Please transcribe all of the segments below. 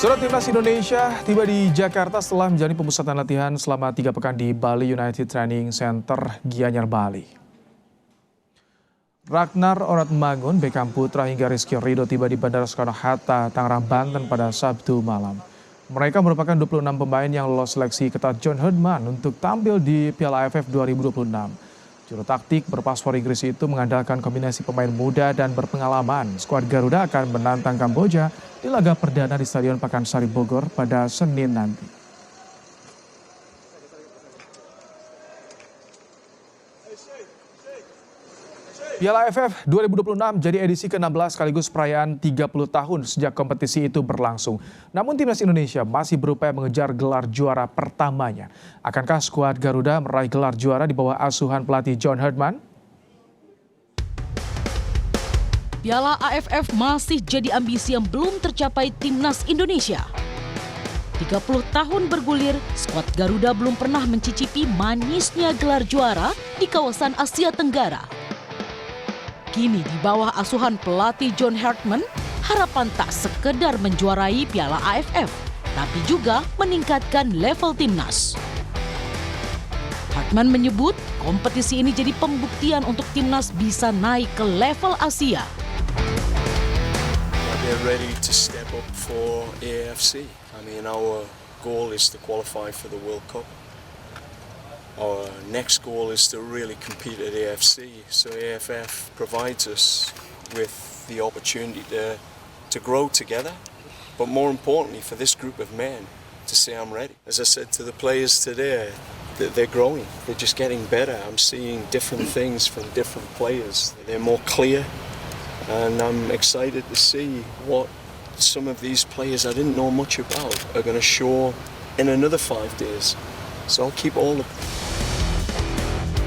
Saudara, timnas Indonesia tiba di Jakarta setelah menjalani pemusatan latihan selama 3 pekan di Bali United Training Center, Gianyar, Bali. Ragnar Oratmangun, Beckham Putra hingga Rizky Ridho tiba di Bandara Soekarno-Hatta, Tangerang, Banten pada Sabtu malam. Mereka merupakan 26 pemain yang lolos seleksi ketat John Herdman untuk tampil di Piala AFF 2026. Juru taktik berpaspor Inggris itu mengandalkan kombinasi pemain muda dan berpengalaman. Skuad Garuda akan menantang Kamboja di laga perdana di Stadion Pakansari Bogor pada Senin nanti. Piala AFF 2026 jadi edisi ke-16 sekaligus perayaan 30 tahun sejak kompetisi itu berlangsung. Namun timnas Indonesia masih berupaya mengejar gelar juara pertamanya. Akankah skuad Garuda meraih gelar juara di bawah asuhan pelatih John Herdman? Piala AFF masih jadi ambisi yang belum tercapai timnas Indonesia. 30 tahun bergulir, skuad Garuda belum pernah mencicipi manisnya gelar juara di kawasan Asia Tenggara. Kini di bawah asuhan pelatih John Herdman, harapan tak sekedar menjuarai Piala AFF, tapi juga meningkatkan level timnas. Herdman menyebut kompetisi ini jadi pembuktian untuk timnas bisa naik ke level Asia. They're ready to step up for AFC. I mean, our goal is to qualify for the World Cup. Our next goal is to really compete at AFC. So AFF provides us with the opportunity to grow together, but more importantly for this group of men to say I'm ready. As I said to the players today, they're growing. They're just getting better. I'm seeing different things from different players. They're more clear, and I'm excited to see what some of these players I didn't know much about are going to show in another 5 days. So I'll keep all of them.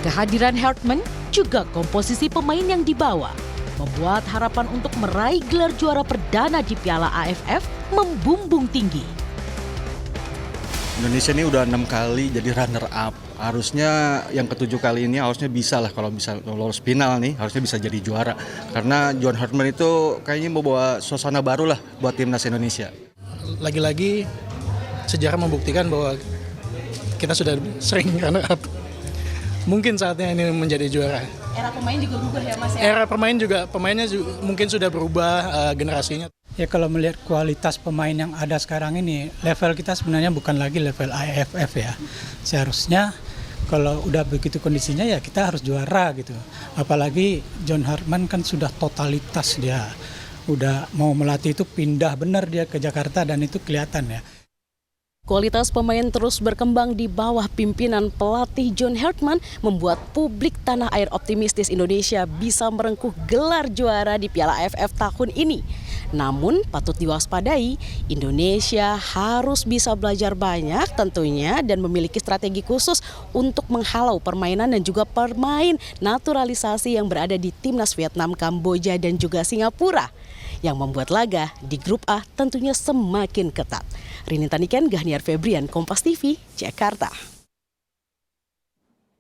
Kehadiran Herdman juga komposisi pemain yang dibawa membuat harapan untuk meraih gelar juara perdana di Piala AFF membumbung tinggi. Indonesia ini udah 6 kali jadi runner up. Harusnya yang ke-7 kali ini harusnya bisa lah, kalau bisa lolos final nih harusnya bisa jadi juara. Karena John Herdman itu kayaknya mau bawa suasana baru lah buat timnas Indonesia. Lagi-lagi sejarah membuktikan bahwa kita sudah sering runner up. Mungkin saatnya ini menjadi juara. Era pemain juga berubah ya Mas ya? Era pemainnya juga mungkin sudah berubah generasinya. Ya kalau melihat kualitas pemain yang ada sekarang ini, level kita sebenarnya bukan lagi level AFF ya. Seharusnya kalau udah begitu kondisinya ya kita harus juara gitu. Apalagi John Herdman kan sudah totalitas dia. Udah mau melatih itu pindah benar dia ke Jakarta dan itu kelihatan ya. Kualitas pemain terus berkembang di bawah pimpinan pelatih John Herdman membuat publik tanah air optimistis Indonesia bisa merengkuh gelar juara di Piala AFF tahun ini. Namun patut diwaspadai, Indonesia harus bisa belajar banyak tentunya dan memiliki strategi khusus untuk menghalau permainan dan juga pemain naturalisasi yang berada di timnas Vietnam, Kamboja dan juga Singapura. Yang membuat laga di grup A tentunya semakin ketat. Rini Taniken, Gahniar Febrian, Kompas TV, Jakarta.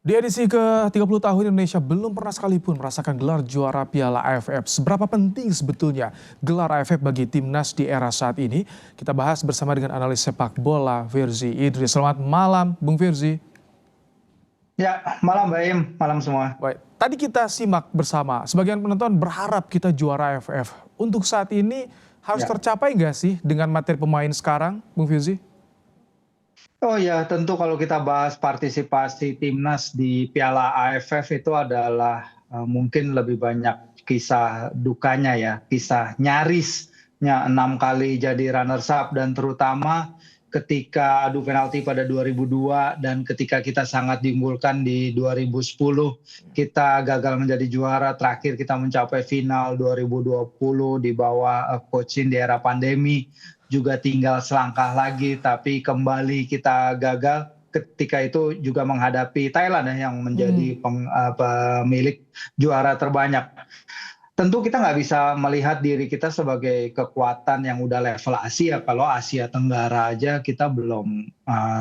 Di edisi ke-30 tahun Indonesia belum pernah sekalipun merasakan gelar juara Piala AFF. Seberapa penting sebetulnya gelar AFF bagi timnas di era saat ini? Kita bahas bersama dengan analis sepak bola Firzi Idris. Selamat malam Bung Firzi. Ya, malam Mbak Im, malam semua. Baik, tadi kita simak bersama, sebagian penonton berharap kita juara AFF. Untuk saat ini harus tercapai nggak sih dengan materi pemain sekarang, Bung Firzi? Oh ya, tentu kalau kita bahas partisipasi timnas di Piala AFF itu adalah mungkin lebih banyak kisah dukanya ya, kisah nyarisnya 6 kali jadi runners up dan terutama ketika adu penalti pada 2002 dan ketika kita sangat diunggulkan di 2010 kita gagal menjadi juara, terakhir kita mencapai final 2020 di bawah Coach Shin di era pandemi, juga tinggal selangkah lagi tapi kembali kita gagal ketika itu juga menghadapi Thailand ya, yang menjadi pemilik juara terbanyak. Tentu kita nggak bisa melihat diri kita sebagai kekuatan yang udah level Asia. Kalau Asia Tenggara aja kita belum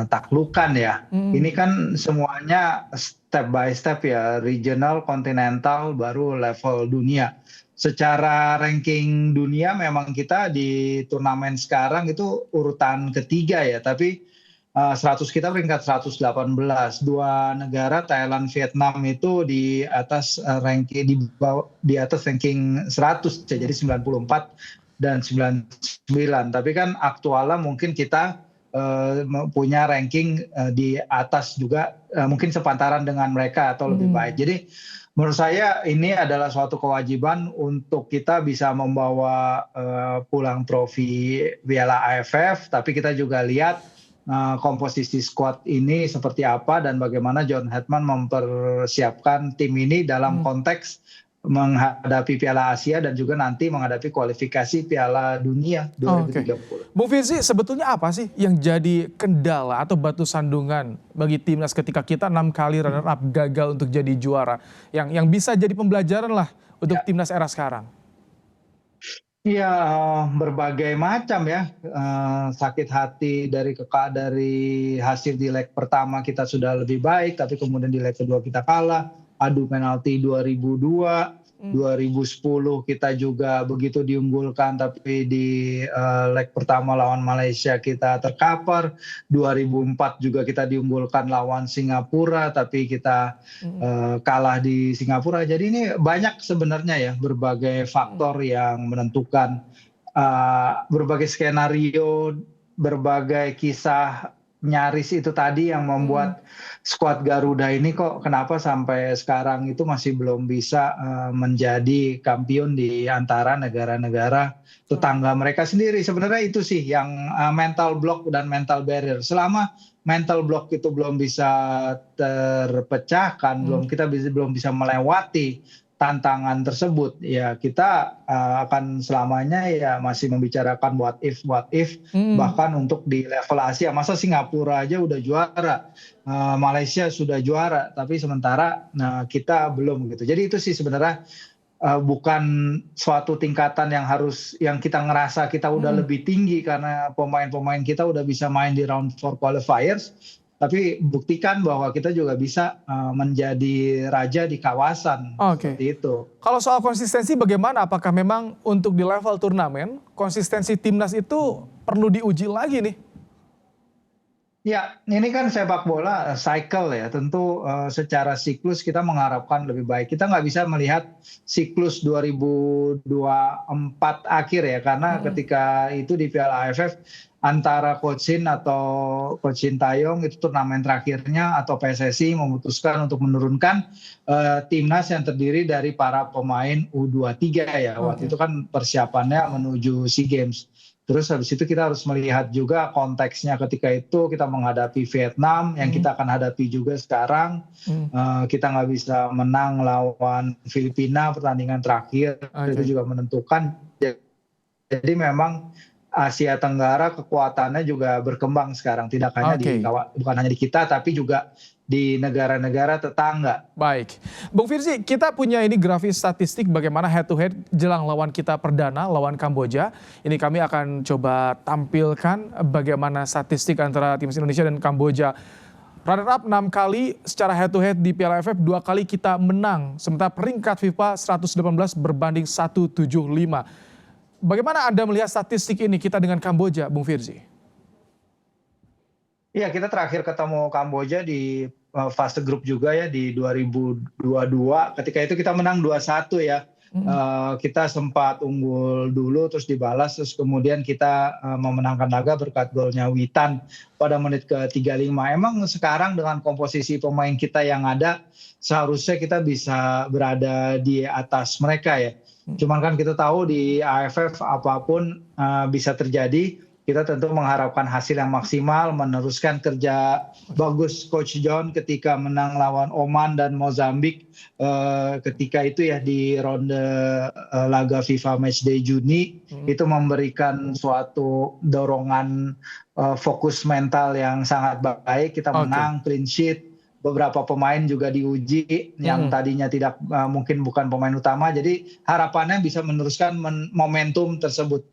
taklukan ya. Ini kan semuanya step by step ya, regional, kontinental, baru level dunia. secara ranking dunia memang kita di turnamen sekarang itu urutan ketiga ya, tapi 100 kita peringkat 118. Dua negara Thailand, Vietnam itu di atas di atas ranking 100 ya, jadi 94 dan 99. Tapi kan aktualnya mungkin kita punya ranking di atas juga, mungkin sepantaran dengan mereka atau lebih baik. Jadi menurut saya ini adalah suatu kewajiban untuk kita bisa membawa pulang trofi Piala AFF, tapi kita juga lihat komposisi squad ini seperti apa dan bagaimana John Hetman mempersiapkan tim ini dalam konteks menghadapi Piala Asia dan juga nanti menghadapi kualifikasi Piala Dunia 2030. Bung Firzi, sebetulnya apa sih yang jadi kendala atau batu sandungan bagi timnas ketika kita 6 kali runner up gagal untuk jadi juara, yang bisa jadi pembelajaran lah untuk timnas era sekarang? Iya, berbagai macam ya, sakit hati dari hasil di leg pertama kita sudah lebih baik, tapi kemudian di leg kedua kita kalah, adu penalti 2002, 2010 kita juga begitu diunggulkan, tapi di leg pertama lawan Malaysia kita terkapar, 2004 juga kita diunggulkan lawan Singapura, tapi kita kalah di Singapura. Jadi ini banyak sebenarnya ya berbagai faktor yang menentukan, berbagai skenario, berbagai kisah nyaris itu tadi yang membuat skuad Garuda ini kok kenapa sampai sekarang itu masih belum bisa menjadi kampiun di antara negara-negara tetangga mereka sendiri. Sebenarnya itu sih yang mental block dan mental barrier. Selama mental block itu belum bisa terpecahkan, kita belum bisa melewati tantangan tersebut, ya kita akan selamanya ya masih membicarakan what if, bahkan untuk di level Asia. Masa Singapura aja udah juara, Malaysia sudah juara, tapi sementara kita belum gitu. Jadi itu sih sebenarnya bukan suatu tingkatan yang kita ngerasa kita udah lebih tinggi karena pemain-pemain kita udah bisa main di round 4 qualifiers. Tapi buktikan bahwa kita juga bisa menjadi raja di kawasan. Seperti itu. Kalau soal konsistensi bagaimana? Apakah memang untuk di level turnamen konsistensi timnas itu perlu diuji lagi nih? Ya, ini kan sepak bola cycle ya. Tentu secara siklus kita mengharapkan lebih baik. Kita nggak bisa melihat siklus 2024 akhir ya, karena ketika itu di Piala AFF antara Coach Shin atau Coach Sintayong itu turnamen terakhirnya atau PSSI memutuskan untuk menurunkan timnas yang terdiri dari para pemain U23 ya. Waktu itu kan persiapannya menuju SEA Games. Terus habis itu kita harus melihat juga konteksnya ketika itu kita menghadapi Vietnam yang kita akan hadapi juga sekarang. Kita nggak bisa menang lawan Filipina pertandingan terakhir, itu juga menentukan. Jadi memang Asia Tenggara kekuatannya juga berkembang sekarang, tidak hanya bukan hanya di kita tapi juga di negara-negara tetangga. Baik, Bung Firzi, kita punya ini grafis statistik bagaimana head to head jelang lawan kita perdana lawan Kamboja. Ini kami akan coba tampilkan bagaimana statistik antara timnas Indonesia dan Kamboja. Runner up 6 kali secara head to head di Piala AFF, 2 kali kita menang. Sementara peringkat FIFA 118 berbanding 175. Bagaimana Anda melihat statistik ini kita dengan Kamboja, Bung Firzi? Iya, kita terakhir ketemu Kamboja di fase grup juga ya di 2022. Ketika itu kita menang 2-1 ya. Kita sempat unggul dulu terus dibalas, terus kemudian kita memenangkan laga berkat golnya Witan pada menit ke-35. Emang sekarang dengan komposisi pemain kita yang ada seharusnya kita bisa berada di atas mereka ya. Cuman kan kita tahu di AFF apapun bisa terjadi. Kita tentu mengharapkan hasil yang maksimal, meneruskan kerja bagus Coach John ketika menang lawan Oman dan Mozambik ketika itu ya di ronde laga FIFA Matchday Juni. Itu memberikan suatu dorongan fokus mental yang sangat baik. Kita menang, clean sheet. Beberapa pemain juga diuji yang tadinya tidak mungkin bukan pemain utama, jadi harapannya bisa meneruskan momentum tersebut.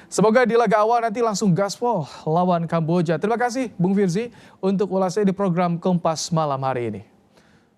Semoga di laga awal nanti langsung gaspol lawan Kamboja. Terima kasih Bung Firzi untuk ulasannya di program Kompas malam hari ini.